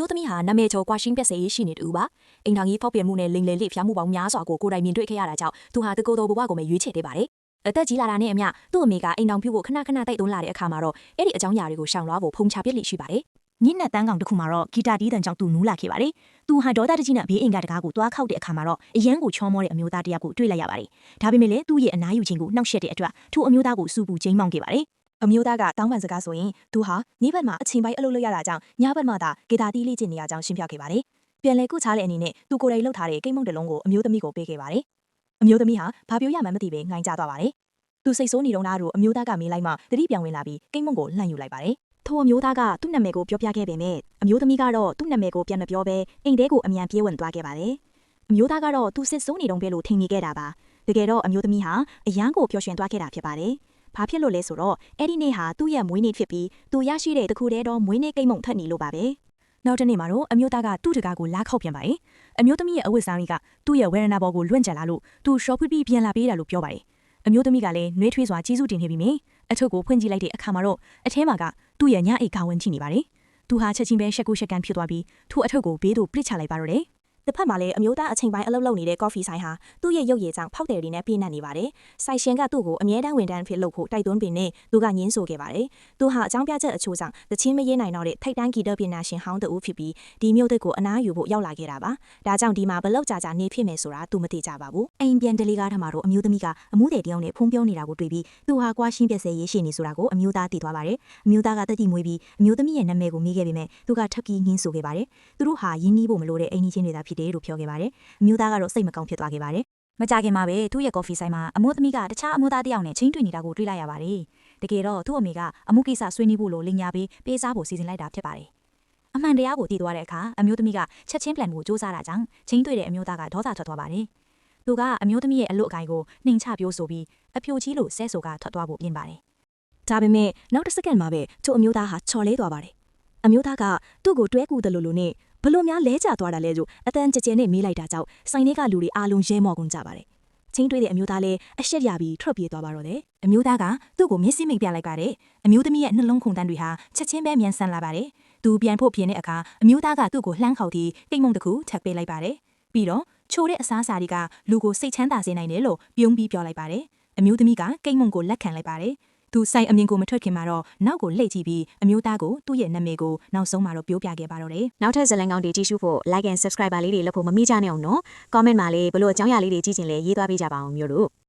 မျိုးသမီးဟာနာမည်ကျော်ကွာရှင်းပက်စေရှိနေတူပါအိမ်ထောင်ကြီးဖောက်ပြန်မှုနဲ့လိမ်လည်လိဖျားမှုပေါင်းများစွာကိုကိုယ်တိုင်မြင်တွေ့ခဲ့ရတာကြောင့်သူဟာတကိုယ်တော်ဘဝကိုပဲရွေးချယ်ခဲ့ပါတယ်အသက်ကြီးလာတာနဲ့အမျှသူ့အမေကအိမ်ထောင်ပြုဖို့ခဏခဏတိုက်တွန်းလာတဲ့အခါမှာတော့အဲ့ဒီအကြောင်းအရာတွေကိုရှောင်လွှားဖို့ဖုံချပစ်လိရှိပါတယ်ညစ်နဲ့တန်းကောင်တစ်ခုမှာတော့ဂီတာတီးတန်ကြောင့်သူနူးလာခဲ့ပါတယ်။သူဟာဒေါသတကြီးနဲ့ဘေးအိမ်ကတကားကိုတွားခောက်တဲ့အခါမှာတော့အရန်ကိုချောမောတဲ့အမျိုးသားတယောက်ကိုတွေ့လိုက်ရပါတယ်။ဒါပေမဲ့လည်းသူ့ရဲ့အနားယူခြင်းကိုနှောက်ယှက်တဲ့အတွက်ထိုအမျိုးသားကိုစူပူချိန်မောင်းခဲ့ပါတယ်။အမျိုးသားကတောင်းပန်စကားဆိုရင်သူဟာနေ့ဘက်မှာအချိန်ပိုင်းအလုပ်လုပ်ရတာကြောင့်ညဘက်မှသာဂီတာတီးလေ့ကျင့်နေရကြောင်းရှင်းပြခဲ့ပါတယ်။ပြန်လည်ကုချတဲ့အနေနဲ့သူကိုယ်တိုင်လှုပ်ထားတဲ့ကိတ်မုန့်တစ်လုံးကိုအမျိုးသမီးကိုပေးခဲ့ပါတယ်။အမျိုးသမီးဟာဘာပြောရမှန်းမသိပဲငိုင်းကြသွားပါတယ်။သူစိတ်ဆိုးနေတော့တာတို့အမျိုးသားကမေးလိုက်မှတတိပြန်ဝင်လာပြီးကိတ်မုန့်ကိုလှန်ယူလိုက်ပါတယ်။ထိုအမျိုးသားကသူ့နာမည်ကိုပြောပြခဲ့ပေမဲ့အမျိုးသမီးကတော့သူ့နာမည်ကိုပြန်မပြောဘဲအိမ်ထဲကိုအမြန်ပြေးဝင်သွားခဲ့ပါတယ်။အမျိုးသားကတော့သူစစ်ဆိုးနေတုန်းပဲလို့ထင်မိခဲ့တာပါ။တကယ်တော့အမျိုးသမီးဟာအရန်ကိုပျော်ရွှင်သွားခဲ့တာဖြစ်ပါတယ်။ဘာဖြစ်လို့လဲဆိုတော့အဲ့ဒီနေ့ဟာသူ့ရဲ့မွေးနေ့ဖြစ်ပြီးသူရရှိတဲ့တခုတည်းသောမွေးနေ့ကိတ်မုန့်ထက်နေလို့ပါပဲ။နောက်တစ်နေ့မှာတော့အမျိုးသားကသူ့တကားကိုလာခောက်ပြန်ပါတယ်။အမျိုးသမီးရဲ့အဝတ်စားတွေကသူ့ရဲ့ဝေဒနာပေါ်ကိုလွင့်ကျလာလို့သူရှော့ဖွပြီးပြန်လာပေးတယ်လို့ပြောပါတယ်။အမျိုးသမီးကလည်းနှွေးထွေးစွာကြီးစုတင်နေပြီမြင်အထုပ်ကိုဖွင့်ကြည့်လိုက်တဲ့အခါမှာတော့အထဲမှာကသူ့ရဲ့ညအိတ်ခေါင်းဝင်ထိနေပါတယ်။သူဟာချက်ချင်းပဲရှက်ကူးရှက်ကန်ဖြစ်သွားပြီးထိုအထုပ်ကိုဘေးသို့ပစ်ချလိုက်ပါတော့တယ်။တစ်ဖက်မှာလည်းအမျိုးသားအချိန်ပိုင်းအလုပ်လုပ်နေတဲ့ကော်ဖီဆိုင်ဟာသူ့ရဲ့ရုပ်ရည်ကြောင့်ဖောက်တယ်တွေနဲ့ပြည့်နှက်နေပါတယ်။ဆိုင်ရှင်ကသူ့ကိုအမြဲတမ်းဝန်ထမ်းဖြစ်လုပ်ဖို့တိုက်တွန်းပင်နဲ့သူကညှင်းဆိုခဲ့ပါတယ်။သူဟာအကြောင်းပြချက်အချို့ကြောင့်တချင်းမရေးနိုင်တော့တဲ့ထိတ်တန်းဂီတပညာရှင်ဟောင်းတဦးဖြစ်ပြီးဒီမြို့သစ်ကိုအနားယူဖို့ရောက်လာခဲ့တာပါ။ဒါကြောင့်ဒီမှာဘလောက်ကြာနေဖြစ်မယ်ဆိုတာသူမသိကြပါဘူး။အိမ်ပြန်တလီကားထမှာတော့အမျိုးသမီးကအမှုတဲ့တယောက်နဲ့ဖုန်းပြောနေတာကိုတွေ့ပြီးသူဟာကွာရှင်းပြက်စေရေးရှိနေဆိုတာကိုအမျိုးသားသိသွားပါတယ်။အမျိုးသားကတတိမွေးပြီးအမျိုးသမီးရဲ့နာမည်ကိုမေးခဲ့ပေမဲ့သူကထပ်ပြီးညှင်းဆိုခဲ့ပါတယ်။သူတို့ဟာရင်းနှီးဖို့မလိုတဲ့အိမ်ကြီးချင်းတွေသာဖြစ်တယ်လို့ပြောခဲ့ပါတယ်။အမျိုးသားကတော့စိတ်မကောင်းဖြစ်သွားခဲ့ပါတယ်။မကြခင်မှာပဲသူ့ရဲ့ကော်ဖီဆိုင်မှာအမိုးသမီးကတခြားအမိုးသားတယောက်နဲ့ချင်းတွေ့နေတာကိုတွေ့လိုက်ရပါတယ်။တကယ်တော့သူ့အမေကအမှုကိစ္စဆွေးနွေးဖို့လိုလင်ညာပြီးပေးစားဖို့စီစဉ်လိုက်တာဖြစ်ပါတယ်။အမှန်တရားကိုသိသွားတဲ့အခါအမျိုးသမီးကချက်ချင်းplanကိုစူးစမ်းတာကြောင့်ချင်းတွေ့တဲ့အမျိုးသားကဒေါသထွက်သွားပါတယ်။သူကအမျိုးသမီးရဲ့အလွတ်အကိုင်ကိုနှိမ်ချပြောဆိုပြီးအဖြိုကြီးလိုဆဲဆိုကထွက်သွားဖို့ပြင်ပါတယ်။ဒါပေမဲ့နောက်တစ်စက္ကန့်မှာပဲသူ့အမျိုးသားဟာချော်လဲသွားပါတယ်။အမျိုးသားကသူ့ကိုတွဲကူတယ်လို့နဲ့ဘလို့များလဲကျသွားတာလဲဆိုအတန်ကြဲကြဲနဲ့မေးလိုက်တာကြောင့်ဆိုင်ထဲကလူတွေအားလုံးရဲမော်ကုန်ကြပါတယ်။ချင်းတွေ့တဲ့အမျိုးသားလည်းအရှက်ရပြီးထွက်ပြေးသွားပါတော့တယ်။အမျိုးသားကသူ့ကိုမျက်စိမိတ်ပြလိုက်ပါတယ်။အမျိုးသမီးရဲ့နှလုံးခုန်တန်းတွေဟာချက်ချင်းပဲမြန်ဆန်လာပါတယ်။သူပြန်ဖို့ပြင်တဲ့အခါအမျိုးသားကသူ့ကိုလှမ်းခေါက်ပြီးကိတ်မုန့်တစ်ခုထပ်ပေးလိုက်ပါတယ်။ပြီးတော့ချိုးတဲ့အစားအစာတွေကလူကိုစိတ်ချမ်းသာစေနိုင်တယ်လို့ပြုံးပြီးပြောလိုက်ပါတယ်။အမျိုးသမီးကကိတ်မုန့်ကိုလက်ခံလိုက်ပါတယ်။သူဆိုင်အမြင်ကိုမထွက်ခင်မှာတော့နောက်ကိုလှည့်ကြည့်ပြီးအမျိုးသားကိုသူ့ရဲ့နာမည်ကိုနောက်ဆုံးမှာတော့ပြောပြခဲ့ပါတော့တယ်။နောက်ထပ်ဇာတ်လမ်းကောင်းတွေကြည့်ရှုဖို့ like and subscribe လေးတွေလုပ်ဖို့မမေ့ကြနဲ့အောင်နော်။ comment မှာလည်းဘလို့အကြောင်းအရာလေးတွေကြည့်ချင်လဲရေးသွားပေးကြပါအောင်မျိုးတို့။